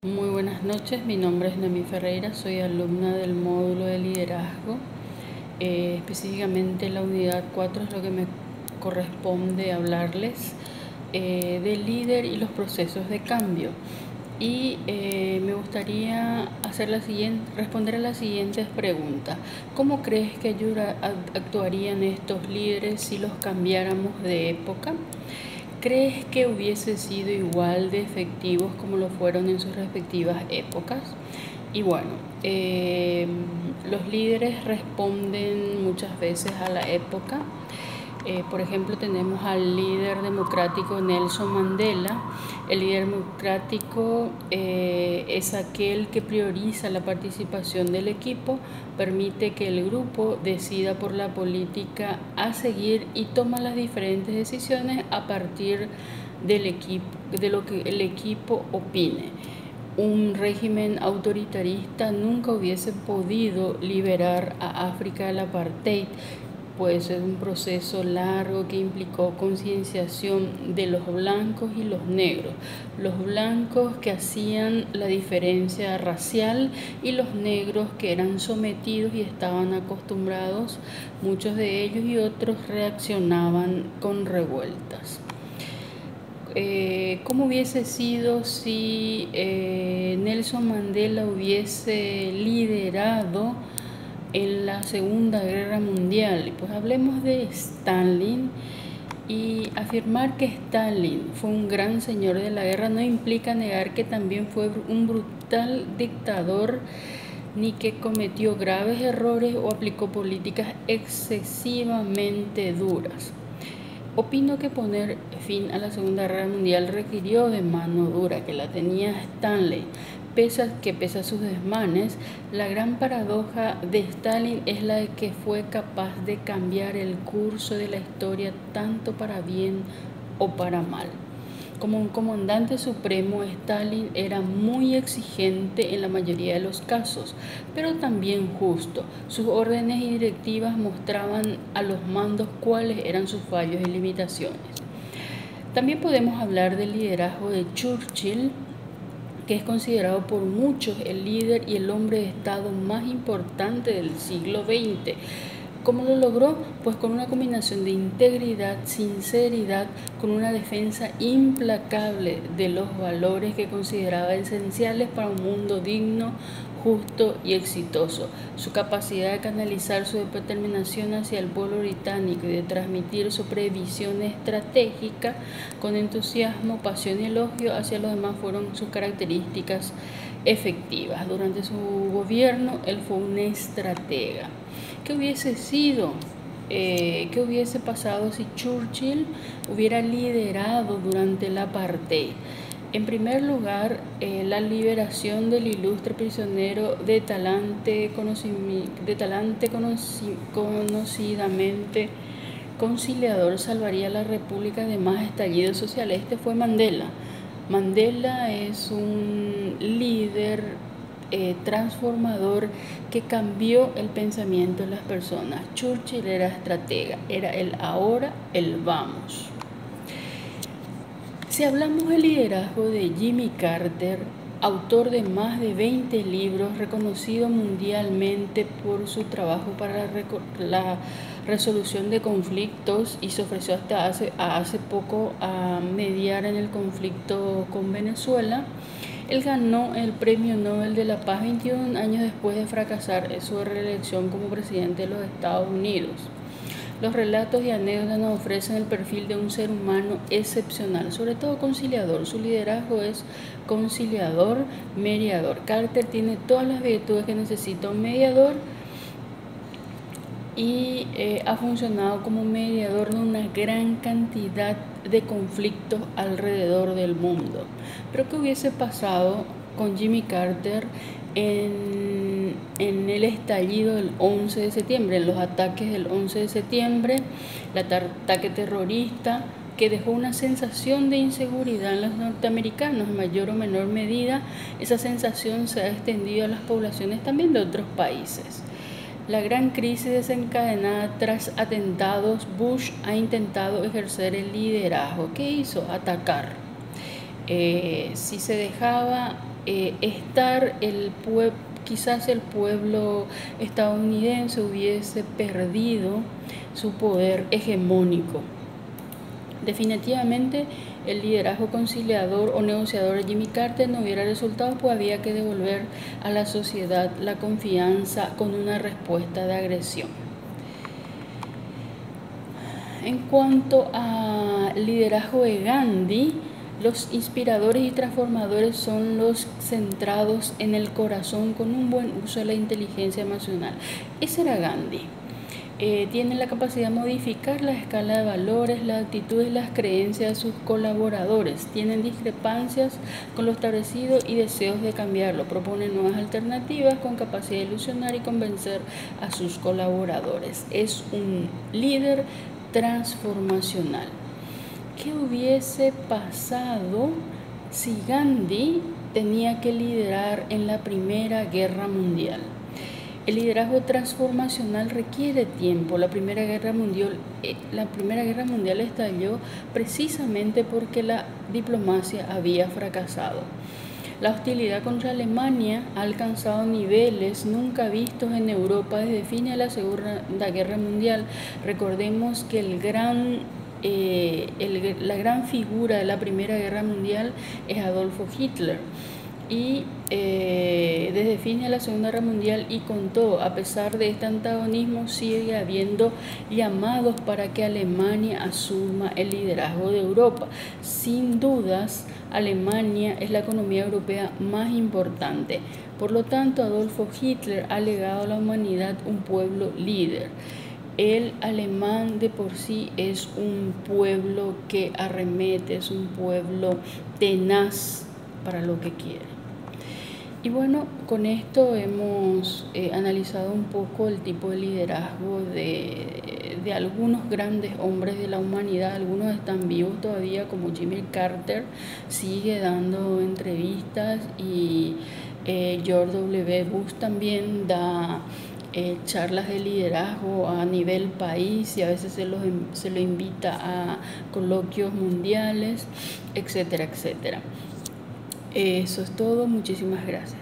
Muy buenas noches, mi nombre es Nami Ferreira, soy alumna del módulo de liderazgo, específicamente la unidad 4 es lo que me corresponde hablarles del líder y los procesos de cambio. Y me gustaría responder a las siguientes preguntas. ¿Cómo crees que actuarían estos líderes si los cambiáramos de época? ¿Crees que hubiese sido igual de efectivos como lo fueron en sus respectivas épocas? Y bueno, los líderes responden muchas veces a la época. Por ejemplo, tenemos al líder democrático Nelson Mandela. El líder democrático es aquel que prioriza la participación del equipo, permite que el grupo decida por la política a seguir y toma las diferentes decisiones a partir de lo que el equipo opine. Un régimen autoritarista nunca hubiese podido liberar a África del apartheid. Puede ser un proceso largo que implicó concienciación de los blancos y los negros. Los blancos que hacían la diferencia racial y los negros que eran sometidos y estaban acostumbrados, muchos de ellos y otros reaccionaban con revueltas. ¿Cómo hubiese sido si Nelson Mandela hubiese liderado en la Segunda Guerra Mundial? Pues hablemos de Stalin, y afirmar que Stalin fue un gran señor de la guerra no implica negar que también fue un brutal dictador, ni que cometió graves errores o aplicó políticas excesivamente duras. Opino que poner fin a la Segunda Guerra Mundial requirió de mano dura, que la tenía Stanley. Pese a sus desmanes, la gran paradoja de Stalin es la de que fue capaz de cambiar el curso de la historia tanto para bien o para mal. Como un comandante supremo, Stalin era muy exigente en la mayoría de los casos, pero también justo. Sus órdenes y directivas mostraban a los mandos cuáles eran sus fallos y limitaciones. También podemos hablar del liderazgo de Churchill, que es considerado por muchos el líder y el hombre de Estado más importante del siglo XX. ¿Cómo lo logró? Pues con una combinación de integridad, sinceridad, con una defensa implacable de los valores que consideraba esenciales para un mundo digno, justo y exitoso. Su capacidad de canalizar su determinación hacia el pueblo británico y de transmitir su previsión estratégica con entusiasmo, pasión y elogio hacia los demás fueron sus características efectivas. Durante su gobierno, él fue un estratega. ¿Qué hubiese pasado si Churchill hubiera liderado durante el apartheid? En primer lugar, la liberación del ilustre prisionero de talante conocidamente conciliador salvaría a la República de más estallidos sociales. Este fue Mandela. Mandela es un líder transformador que cambió el pensamiento de las personas. Churchill era estratega, era el ahora, el vamos. Si hablamos del liderazgo de Jimmy Carter, autor de más de 20 libros, reconocido mundialmente por su trabajo para la resolución de conflictos y se ofreció hasta hace poco a mediar en el conflicto con Venezuela, él ganó el Premio Nobel de la Paz 21 años después de fracasar en su reelección como presidente de los Estados Unidos. Los relatos y anécdotas nos ofrecen el perfil de un ser humano excepcional, sobre todo conciliador. Su liderazgo es conciliador, mediador. Carter tiene todas las virtudes que necesita un mediador y ha funcionado como mediador de una gran cantidad de conflictos alrededor del mundo. Pero ¿qué hubiese pasado con Jimmy Carter en el estallido del 11 de septiembre, en los ataques del 11 de septiembre, el ataque terrorista que dejó una sensación de inseguridad en los norteamericanos? En mayor o menor medida, esa sensación se ha extendido a las poblaciones también de otros países. La gran crisis desencadenada tras atentados, Bush ha intentado ejercer el liderazgo. ¿Qué hizo? Atacar. Si se dejaba quizás el pueblo estadounidense hubiese perdido su poder hegemónico. Definitivamente el liderazgo conciliador o negociador de Jimmy Carter no hubiera resultado, pues había que devolver a la sociedad la confianza con una respuesta de agresión. En cuanto al liderazgo de Gandhi, los inspiradores y transformadores son los centrados en el corazón con un buen uso de la inteligencia emocional. Ese era Gandhi. Tienen la capacidad de modificar la escala de valores, las actitudes y las creencias de sus colaboradores. Tienen discrepancias con lo establecido y deseos de cambiarlo. Proponen nuevas alternativas con capacidad de ilusionar y convencer a sus colaboradores. Es un líder transformacional. ¿Qué hubiese pasado si Gandhi tenía que liderar en la Primera Guerra Mundial? El liderazgo transformacional requiere tiempo. La Primera Guerra Mundial estalló precisamente porque la diplomacia había fracasado. La hostilidad contra Alemania ha alcanzado niveles nunca vistos en Europa desde fines de la Segunda Guerra Mundial. Recordemos que la gran figura de la Primera Guerra Mundial es Adolfo Hitler. Y desde fines de la Segunda Guerra Mundial y con todo, a pesar de este antagonismo, sigue habiendo llamados para que Alemania asuma el liderazgo de Europa. Sin dudas, Alemania es la economía europea más importante. Por lo tanto, Adolfo Hitler ha legado a la humanidad un pueblo líder. El alemán de por sí es un pueblo que arremete, es un pueblo tenaz para lo que quiere. Y bueno, con esto hemos analizado un poco el tipo de liderazgo de algunos grandes hombres de la humanidad. Algunos están vivos todavía, como Jimmy Carter, sigue dando entrevistas, y George W. Bush también da charlas de liderazgo a nivel país, y a veces se lo invita a coloquios mundiales, etcétera, etcétera. Eso es todo, muchísimas gracias.